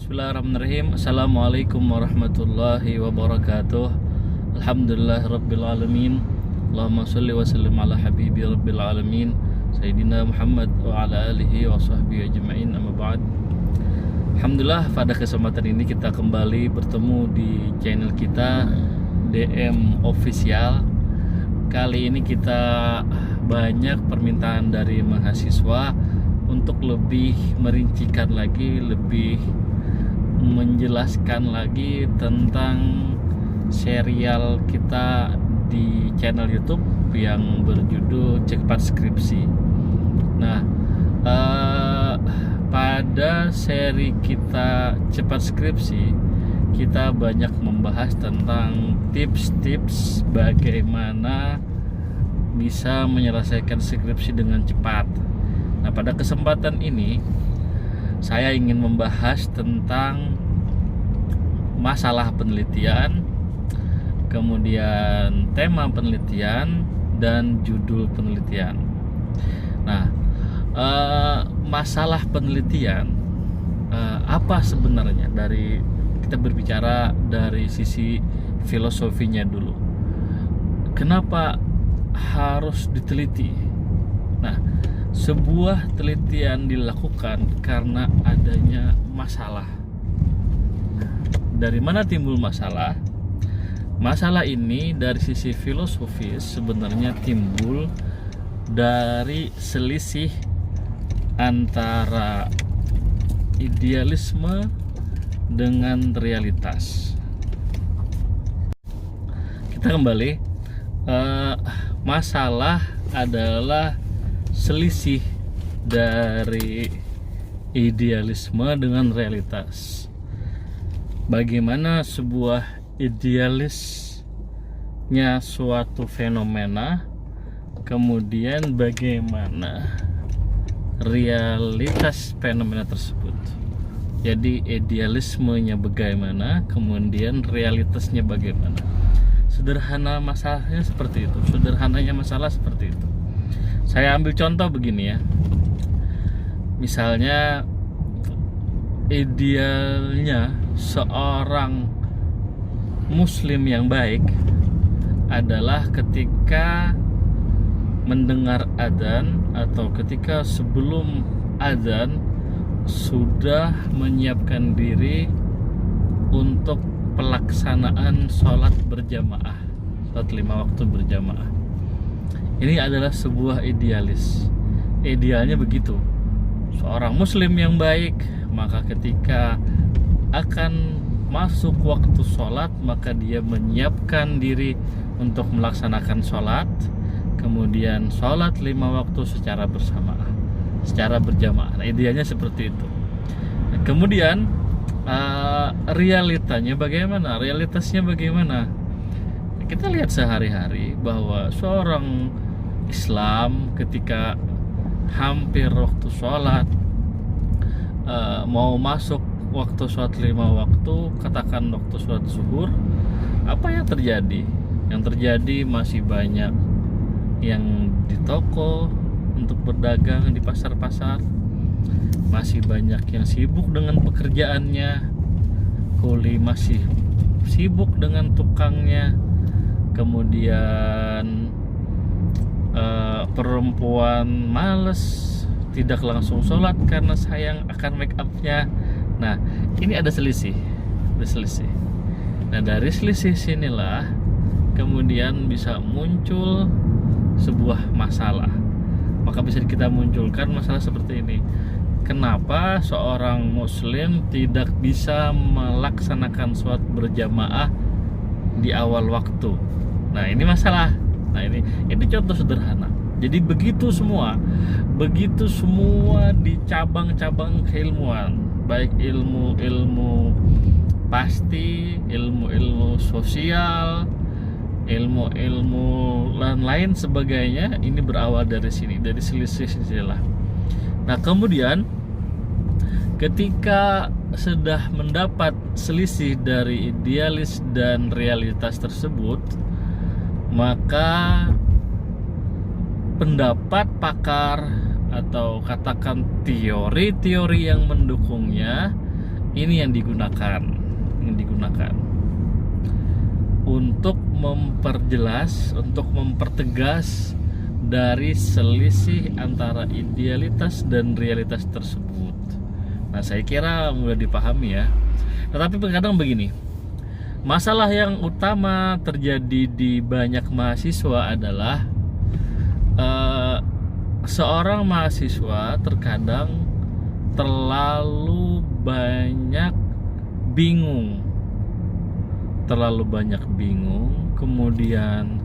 Bismillahirrahmanirrahim. Assalamualaikum warahmatullahi wabarakatuh. Alhamdulillah rabbil alamin. Allahumma sholli wa sallim ala habibi rabbil alamin Sayyidina Muhammad wa ala alihi wa sahbihi ajma'in, amma ba'd. Alhamdulillah, pada kesempatan ini kita kembali bertemu di channel kita DM Official. Kali ini kita banyak permintaan dari mahasiswa untuk lebih merincikan lagi, lebih menjelaskan lagi tentang serial kita di channel YouTube yang berjudul Cepat Skripsi. Nah, pada seri kita Cepat Skripsi, kita banyak membahas tentang tips-tips bagaimana bisa menyelesaikan skripsi dengan cepat. Nah, pada kesempatan ini saya ingin membahas tentang masalah penelitian, kemudian tema penelitian, dan judul penelitian. Nah, masalah penelitian apa sebenarnya? Dari kita berbicara dari sisi filosofinya dulu. Kenapa harus diteliti? Nah, sebuah telitian dilakukan karena adanya masalah. Dari mana timbul masalah? Masalah ini dari sisi filosofis sebenarnya timbul dari selisih antara idealisme dengan realitas. Kita kembali, masalah adalah selisih dari idealisme dengan realitas. Bagaimana sebuah idealisnya suatu fenomena, kemudian bagaimana realitas fenomena tersebut. Jadi idealismenya bagaimana, kemudian realitasnya bagaimana. Sederhana masalahnya seperti itu. Sederhananya masalah seperti itu. Saya ambil contoh begini ya. Misalnya, idealnya seorang muslim yang baik adalah ketika mendengar adzan atau ketika sebelum adzan sudah menyiapkan diri untuk pelaksanaan sholat berjamaah, sholat 5 waktu berjamaah. Ini adalah sebuah idealis. Idealnya begitu. Seorang muslim yang baik, maka ketika akan masuk waktu sholat, maka dia menyiapkan diri untuk melaksanakan sholat, kemudian sholat 5 waktu secara bersamaan, secara berjamaah. Nah, idealnya seperti itu. Nah, kemudian realitanya bagaimana? Realitasnya bagaimana? Kita lihat sehari-hari bahwa seorang Islam ketika hampir waktu sholat, mau masuk waktu sholat 5 waktu, katakan waktu sholat zuhur, apa yang terjadi? Yang terjadi masih banyak yang di toko untuk berdagang di pasar-pasar, masih banyak yang sibuk dengan pekerjaannya, kuli masih sibuk dengan tukangnya, kemudian perempuan males tidak langsung sholat karena sayang akan make upnya. Nah, ini ada selisih. Nah, dari selisih sinilah kemudian bisa muncul sebuah masalah. Maka bisa kita munculkan masalah seperti ini. Kenapa seorang muslim tidak bisa melaksanakan sholat berjamaah di awal waktu? Nah, ini masalah. Nah, ini contoh sederhana. Jadi begitu semua di cabang-cabang keilmuan, baik ilmu pasti, ilmu sosial, ilmu lain sebagainya, ini berawal dari sini, dari selisih lah. Nah, kemudian ketika sudah mendapat selisih dari idealis dan realitas tersebut, maka pendapat pakar atau katakan teori-teori yang mendukungnya Ini yang digunakan untuk memperjelas, untuk mempertegas dari selisih antara idealitas dan realitas tersebut. Nah, saya kira mudah dipahami ya. Tetapi kadang begini, masalah yang utama terjadi di banyak mahasiswa adalah seorang mahasiswa terkadang terlalu banyak bingung, kemudian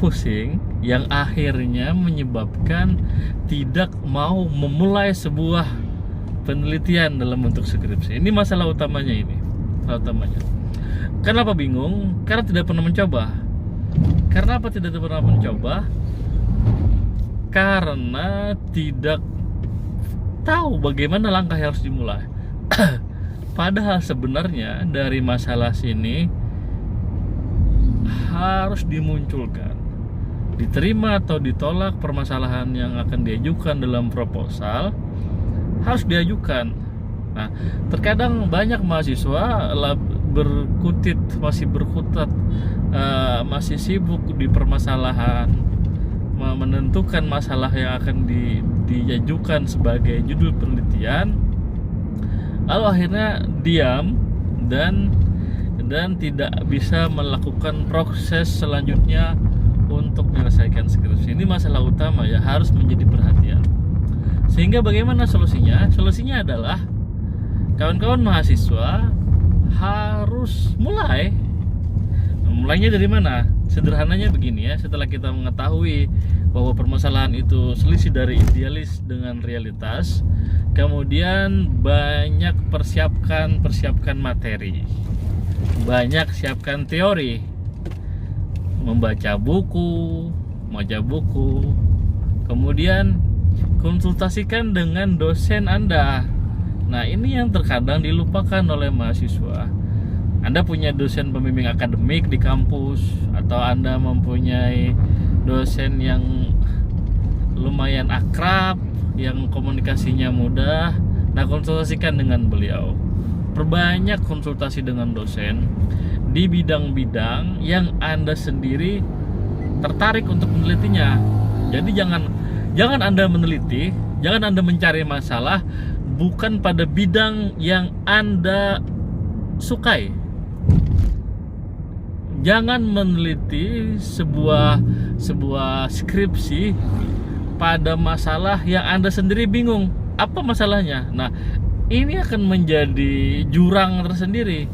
pusing, yang akhirnya menyebabkan tidak mau memulai sebuah penelitian dalam bentuk skripsi. Ini masalah utamanya ini. Kenapa bingung? Karena tidak pernah mencoba. Karena apa tidak pernah mencoba? Karena tidak tahu bagaimana langkah yang harus dimulai. Padahal sebenarnya dari masalah sini harus dimunculkan, diterima atau ditolak permasalahan yang akan diajukan dalam proposal harus diajukan. Nah, terkadang banyak mahasiswa masih sibuk di permasalahan, menentukan masalah yang akan diajukan sebagai judul penelitian, lalu akhirnya diam dan tidak bisa melakukan proses selanjutnya untuk menyelesaikan skripsi. Ini masalah utama ya, harus menjadi perhatian. Sehingga bagaimana solusinya? Solusinya adalah kawan-kawan mahasiswa harus mulai. Mulainya dari mana? Sederhananya begini ya, setelah kita mengetahui bahwa permasalahan itu selisih dari idealis dengan realitas, kemudian banyak persiapkan materi, banyak siapkan teori, membaca buku, kemudian konsultasikan dengan dosen Anda. Nah, ini yang terkadang dilupakan oleh mahasiswa. Anda punya dosen pembimbing akademik di kampus, atau Anda mempunyai dosen yang lumayan akrab, yang komunikasinya mudah. Nah, konsultasikan dengan beliau. Perbanyak konsultasi dengan dosen di bidang-bidang yang Anda sendiri tertarik untuk menelitinya. Jadi jangan Anda meneliti, jangan Anda mencari masalah bukan pada bidang yang Anda sukai. Jangan meneliti sebuah skripsi pada masalah yang Anda sendiri bingung apa masalahnya. Nah, ini akan menjadi jurang tersendiri.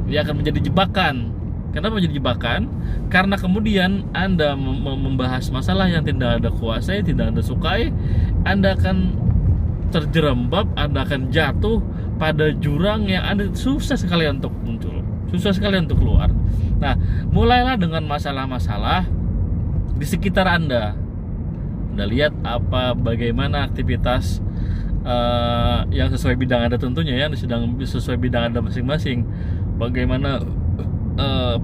Dia akan menjadi jebakan. Kenapa menjadi jebakan? Karena kemudian Anda membahas masalah yang tidak Anda kuasai, tidak Anda sukai, Anda akan terjerembab, Anda akan jatuh pada jurang yang Anda susah sekali untuk muncul, susah sekali untuk keluar. Nah, mulailah dengan masalah-masalah di sekitar Anda. Anda lihat bagaimana aktivitas yang sesuai bidang Anda tentunya ya, sesuai bidang Anda masing-masing. Bagaimana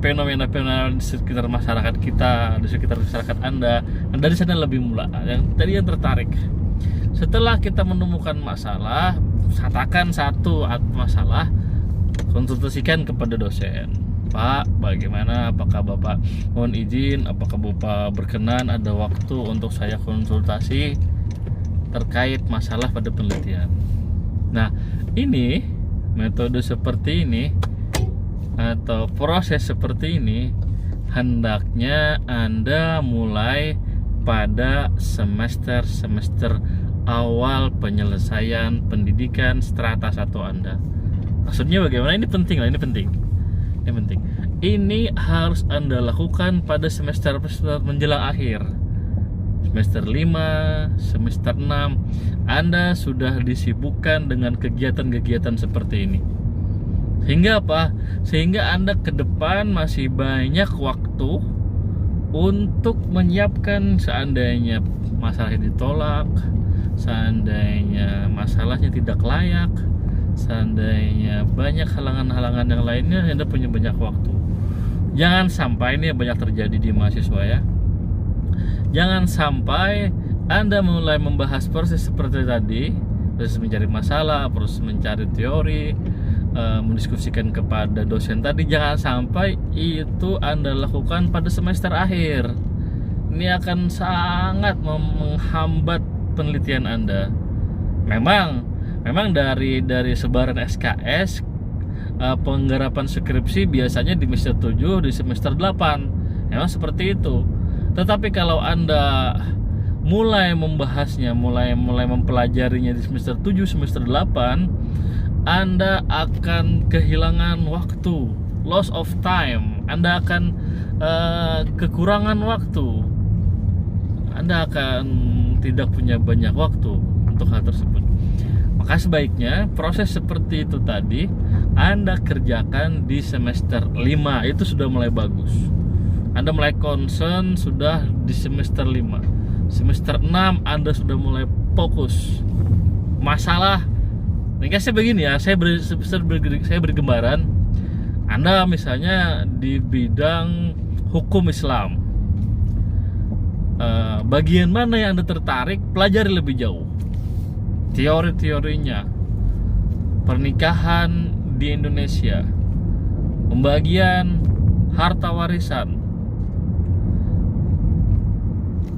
fenomena-fenomena di sekitar masyarakat kita, di sekitar masyarakat Anda. Dan dari sana lebih mula. Yang tertarik. Setelah kita menemukan masalah, katakan satu masalah, konsultasikan kepada dosen. Pak, bagaimana? Apakah Bapak mohon izin? Apakah Bapak berkenan ada waktu untuk saya konsultasi terkait masalah pada penelitian? Nah, ini metode seperti ini atau proses seperti ini hendaknya Anda mulai pada semester awal penyelesaian pendidikan strata 1 Anda. Maksudnya bagaimana? Ini penting. Ini harus Anda lakukan pada semester menjelang akhir. Semester 5, semester 6 Anda sudah disibukkan dengan kegiatan-kegiatan seperti ini. Sehingga apa? Sehingga Anda ke depan masih banyak waktu untuk menyiapkan seandainya masalahnya ditolak, seandainya masalahnya tidak layak, seandainya banyak halangan-halangan yang lainnya, Anda punya banyak waktu. Jangan sampai ini banyak terjadi di mahasiswa ya. Jangan sampai Anda mulai membahas proses seperti tadi, proses mencari masalah, proses mencari teori, mendiskusikan kepada dosen tadi. Jangan sampai itu Anda lakukan pada semester akhir. Ini akan sangat menghambat penelitian Anda. Memang dari sebaran SKS, penggarapan skripsi biasanya di semester 7, di semester 8. Memang seperti itu. Tetapi kalau Anda mulai membahasnya, mulai mempelajarinya di semester 7, semester 8, Anda akan kehilangan waktu, loss of time. Anda akan kekurangan waktu. Anda akan tidak punya banyak waktu untuk hal tersebut. Maka sebaiknya proses seperti itu tadi Anda kerjakan di semester 5. Itu sudah mulai bagus. Anda mulai concern sudah di semester 5. Semester 6 Anda sudah mulai fokus. Masalah ringkasnya begini ya, saya beri gambaran. Anda misalnya di bidang hukum Islam, bagian mana yang Anda tertarik, pelajari lebih jauh. Teori-teorinya, pernikahan di Indonesia, pembagian harta warisan,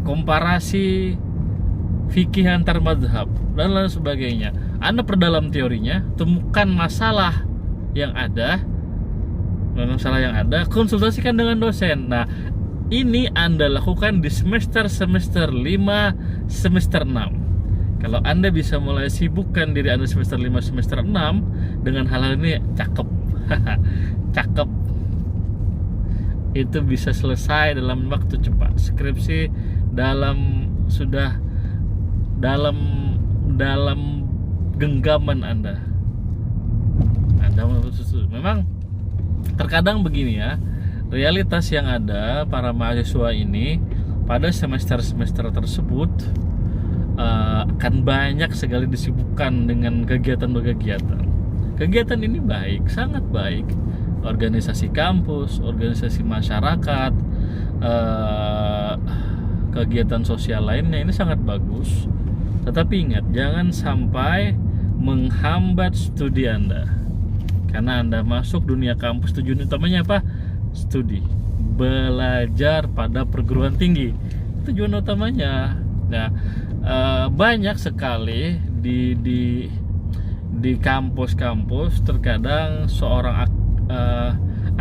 komparasi fikih antar mazhab, dan lain sebagainya. Anda perdalam teorinya, temukan masalah yang ada, konsultasikan dengan dosen. Nah, ini Anda lakukan di semester 5, semester 6. Kalau Anda bisa mulai sibukkan diri Anda semester 5, semester 6 dengan hal-hal ini, cakep. Cakep. Itu bisa selesai dalam waktu cepat. Skripsi dalam genggaman Anda. Memang terkadang begini ya, realitas yang ada para mahasiswa ini pada semester-semester tersebut akan banyak sekali disibukkan dengan kegiatan. Kegiatan ini baik, sangat baik. Organisasi kampus, organisasi masyarakat, kegiatan sosial lainnya ini sangat bagus. Tetapi ingat, jangan sampai menghambat studi Anda. Karena Anda masuk dunia kampus, tujuan utamanya apa? Studi, belajar pada perguruan tinggi, tujuan utamanya. Nah, banyak sekali di kampus-kampus terkadang seorang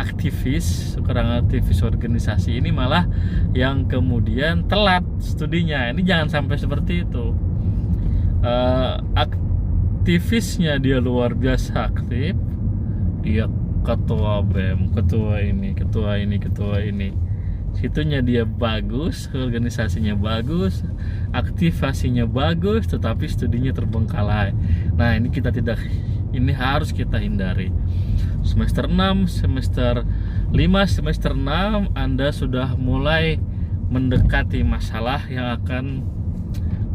aktivis organisasi ini malah yang kemudian telat studinya. Ini jangan sampai seperti itu. Aktivisnya dia luar biasa aktif, dia ketua BEM, ketua ini, situnya dia bagus, organisasinya bagus, aktivasinya bagus, tetapi studinya terbengkalai. Nah, ini harus kita hindari. Semester 6, semester 5, semester 6 Anda sudah mulai mendekati masalah yang akan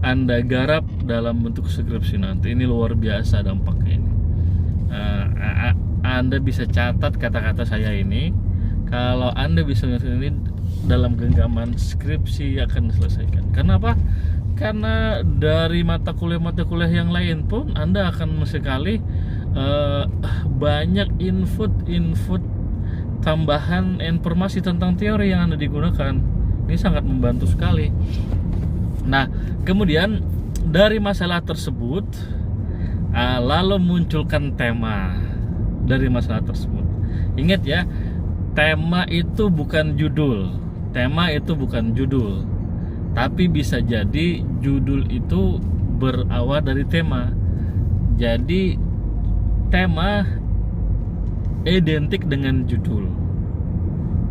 Anda garap dalam bentuk skripsi nanti. Ini luar biasa dampaknya ini. Anda bisa catat kata-kata saya ini. Kalau Anda bisa ini dalam genggaman skripsi akan diselesaikan. Kenapa? Karena dari mata kuliah yang lain pun Anda akan sekali banyak input tambahan informasi tentang teori yang Anda digunakan. Ini sangat membantu sekali. Nah, kemudian dari masalah tersebut lalu munculkan tema dari masalah tersebut. Ingat ya, tema itu bukan judul. Tapi bisa jadi judul itu berawal dari tema. Jadi tema identik dengan judul.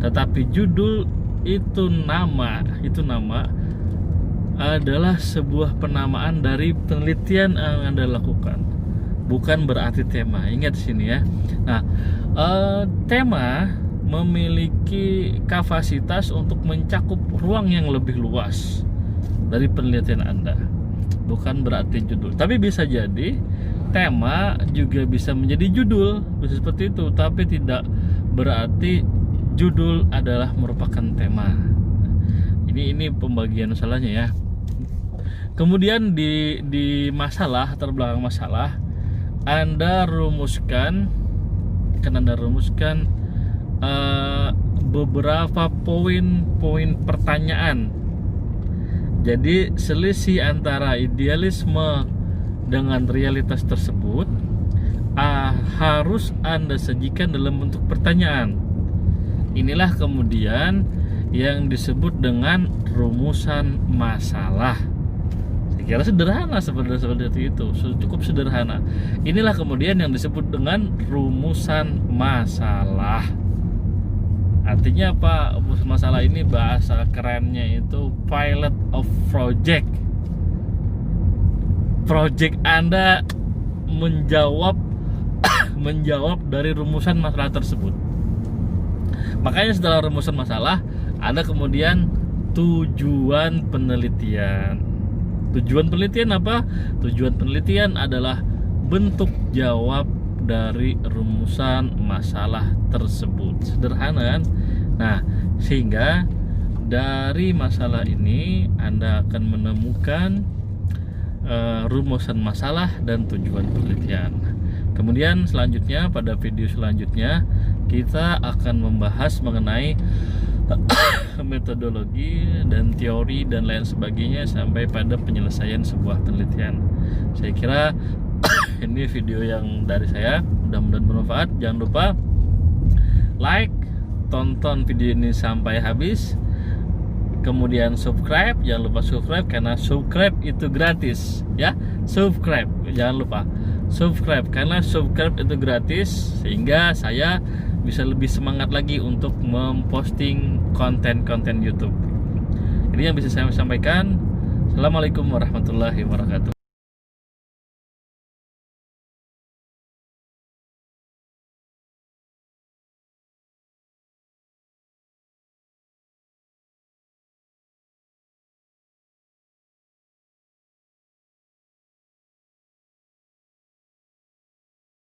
Tetapi judul itu nama adalah sebuah penamaan dari penelitian yang Anda lakukan. Bukan berarti tema. Ingat sini ya. Nah, tema memiliki kapasitas untuk mencakup ruang yang lebih luas dari penelitian Anda. Bukan berarti judul. Tapi bisa jadi tema juga bisa menjadi judul, bisa seperti itu. Tapi tidak berarti judul adalah merupakan tema. Ini pembagian masalahnya ya. Kemudian di masalah, terbelakang masalah, Anda rumuskan beberapa poin-poin pertanyaan. Jadi selisih antara idealisme dengan realitas tersebut harus Anda sajikan dalam bentuk pertanyaan. Inilah kemudian yang disebut dengan rumusan masalah. Saya kira sederhana seperti itu, cukup sederhana. Inilah kemudian yang disebut dengan rumusan masalah. Artinya apa? Rumusan masalah ini bahasa kerennya itu pilot of project. Project Anda menjawab dari rumusan masalah tersebut. Makanya setelah rumusan masalah ada kemudian tujuan penelitian. Tujuan penelitian apa? Tujuan penelitian adalah bentuk jawab dari rumusan masalah tersebut. Sederhana kan? Nah, sehingga dari masalah ini Anda akan menemukan rumusan masalah dan tujuan penelitian. Kemudian selanjutnya, pada video selanjutnya kita akan membahas mengenai metodologi dan teori dan lain sebagainya sampai pada penyelesaian sebuah penelitian. Saya kira ini video yang dari saya, mudah-mudahan bermanfaat. Jangan lupa like, tonton video ini sampai habis, kemudian subscribe. Jangan lupa subscribe karena subscribe itu gratis ya. Subscribe, jangan lupa subscribe karena subscribe itu gratis, sehingga saya bisa lebih semangat lagi untuk memposting konten-konten YouTube. Ini yang bisa saya sampaikan. Assalamualaikum warahmatullahi wabarakatuh.